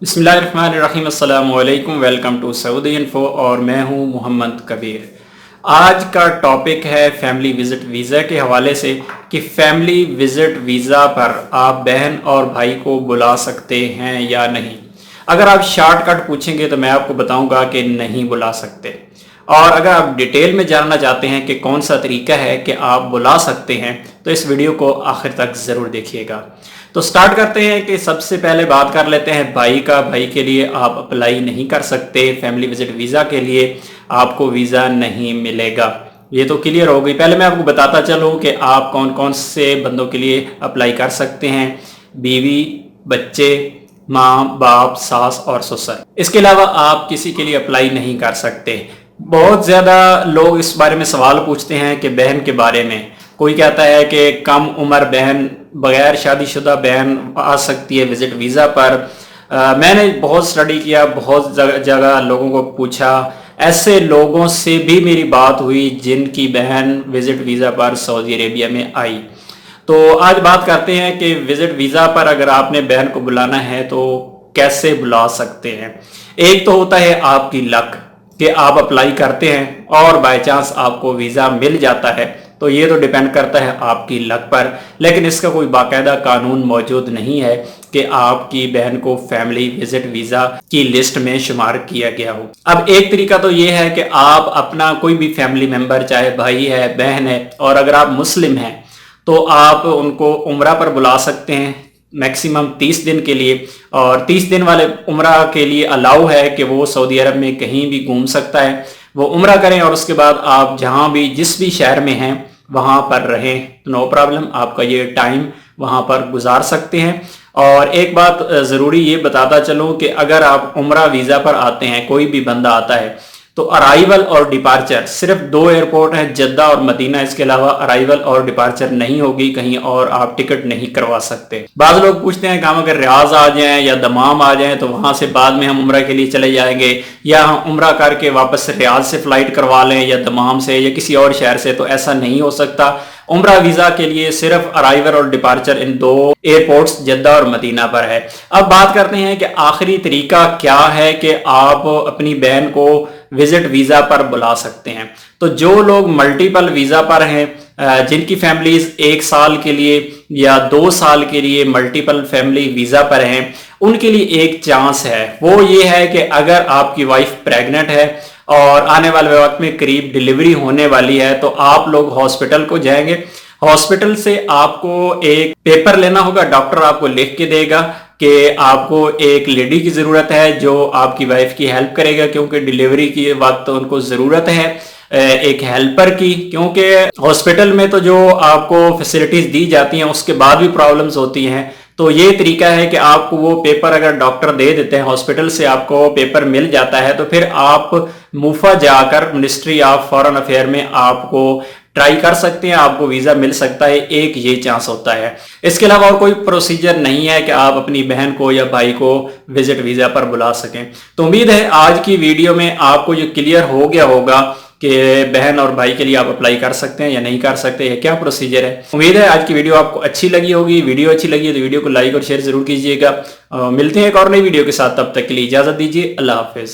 बिस्मिल्लाहिर्रहमानिर्रहीम, अस्सलाम वालेकुम। वेलकम टू सऊदी इन्फो और मैं हूं मोहम्मद कबीर। आज का टॉपिक है फैमिली विज़िट वीज़ा के हवाले से कि फैमिली विज़िट वीज़ा पर आप बहन और भाई को बुला सकते हैं या नहीं। अगर आप शॉर्टकट पूछेंगे तो मैं आपको बताऊंगा कि नहीं बुला सकते, और अगर आप डिटेल में जानना चाहते हैं कि कौन सा तरीका है कि आप बुला सकते हैं तो इस वीडियो को आखिर तक ज़रूर देखिएगा। तो स्टार्ट करते हैं कि सबसे पहले बात कर लेते हैं भाई का। भाई के लिए आप अप्लाई नहीं कर सकते, फैमिली विजिट वीज़ा के लिए आपको वीज़ा नहीं मिलेगा। ये तो क्लियर हो गई। पहले मैं आपको बताता चलूँ कि आप कौन कौन से बंदों के लिए अप्लाई कर सकते हैं। बीवी, बच्चे, माँ बाप, सास और ससुर। इसके अलावा आप किसी के लिए अप्लाई नहीं कर सकते। बहुत ज़्यादा लोग इस बारे में सवाल पूछते हैं कि बहन के बारे में। कोई कहता है कि कम उम्र बहन, बगैर शादीशुदा बहन आ सकती है विजिट वीज़ा पर। मैंने बहुत स्टडी किया, बहुत जगह लोगों को पूछा, ऐसे लोगों से भी मेरी बात हुई जिनकी बहन विजिट वीज़ा पर सऊदी अरेबिया में आई। तो आज बात करते हैं कि विजिट वीज़ा पर अगर आपने बहन को बुलाना है तो कैसे बुला सकते हैं। एक तो होता है आपकी लक कि आप अप्लाई करते हैं और बाय चांस आपको वीज़ा मिल जाता है, तो ये तो डिपेंड करता है आपकी लक पर। लेकिन इसका कोई बाकायदा कानून मौजूद नहीं है कि आपकी बहन को फैमिली विजिट वीज़ा की लिस्ट में शुमार किया गया हो। अब एक तरीका तो ये है कि आप अपना कोई भी फैमिली मेंबर, चाहे भाई है, बहन है, और अगर आप मुस्लिम हैं तो आप उनको उम्रा पर बुला सकते हैं मैक्सिमम 30 दिन के लिए। और 30 दिन वाले उम्रा के लिए अलाउ है कि वो सऊदी अरब में कहीं भी घूम सकता है, वो उम्रा करें और उसके बाद आप जहाँ भी जिस भी शहर में हैं वहाँ पर रहें, तो नो प्रॉब्लम, आपका ये टाइम वहाँ पर गुजार सकते हैं। और एक बात ज़रूरी ये बताता चलूँ कि अगर आप उम्रा वीज़ा पर आते हैं, कोई भी बंदा आता है, तो अराइवल और डिपार्चर सिर्फ 2 एयरपोर्ट हैं, जद्दा और मदीना। इसके अलावा अराइवल और डिपार्चर नहीं होगी, कहीं और आप टिकट नहीं करवा सकते। बाद लोग पूछते हैं कि हम अगर रियाज आ जाएं या दमाम आ जाएं तो वहां से बाद में हम उम्रा के लिए चले जाएंगे, या हम उम्रा करके वापस रियाज से फ्लाइट करवा लें या दमाम से या किसी और शहर से। तो ऐसा नहीं हो सकता। उम्रा वीज़ा के लिए सिर्फ अराइवल और डिपार्चर इन 2 एयरपोर्ट्स जद्दा और मदीना पर है। अब बात करते हैं कि आखिरी तरीका क्या है कि आप अपनी बहन को विजिट वीज़ा पर बुला सकते हैं। तो जो लोग मल्टीपल वीज़ा पर हैं, जिनकी फैमिलीज 1 साल के लिए या 2 साल के लिए मल्टीपल फैमिली वीज़ा पर हैं, उनके लिए एक चांस है। वो ये है कि अगर आपकी वाइफ प्रेग्नेंट है और आने वाले वक्त में करीब डिलीवरी होने वाली है, तो आप लोग हॉस्पिटल को जाएंगे। हॉस्पिटल से आपको एक पेपर लेना होगा, डॉक्टर आपको लिख के देगा कि आपको एक लेडी की ज़रूरत है जो आपकी वाइफ की हेल्प करेगा, क्योंकि डिलीवरी के वक्त उनको ज़रूरत है एक हेल्पर की। क्योंकि हॉस्पिटल में तो जो आपको फैसिलिटीज़ दी जाती हैं उसके बाद भी प्रॉब्लम्स होती हैं। तो ये तरीका है कि आपको वो पेपर अगर डॉक्टर दे देते हैं, हॉस्पिटल से आपको पेपर मिल जाता है, तो फिर आप मुफा जाकर मिनिस्ट्री ऑफ फॉरेन अफेयर में आपको ट्राई कर सकते हैं, आपको वीज़ा मिल सकता है। एक ये चांस होता है। इसके अलावा और कोई प्रोसीजर नहीं है कि आप अपनी बहन को या भाई को विजिट वीज़ा पर बुला सकें। तो उम्मीद है आज की वीडियो में आपको ये क्लियर हो गया होगा कि बहन और भाई के लिए आप अप्लाई कर सकते हैं या नहीं कर सकते, या क्या प्रोसीजर है। उम्मीद है आज की वीडियो आपको अच्छी लगी होगी। वीडियो अच्छी लगी है तो वीडियो को लाइक और शेयर जरूर कीजिएगा। मिलते हैं एक और नई वीडियो के साथ, तब तक के लिए इजाज़त दीजिए। अल्लाह हाफिज़।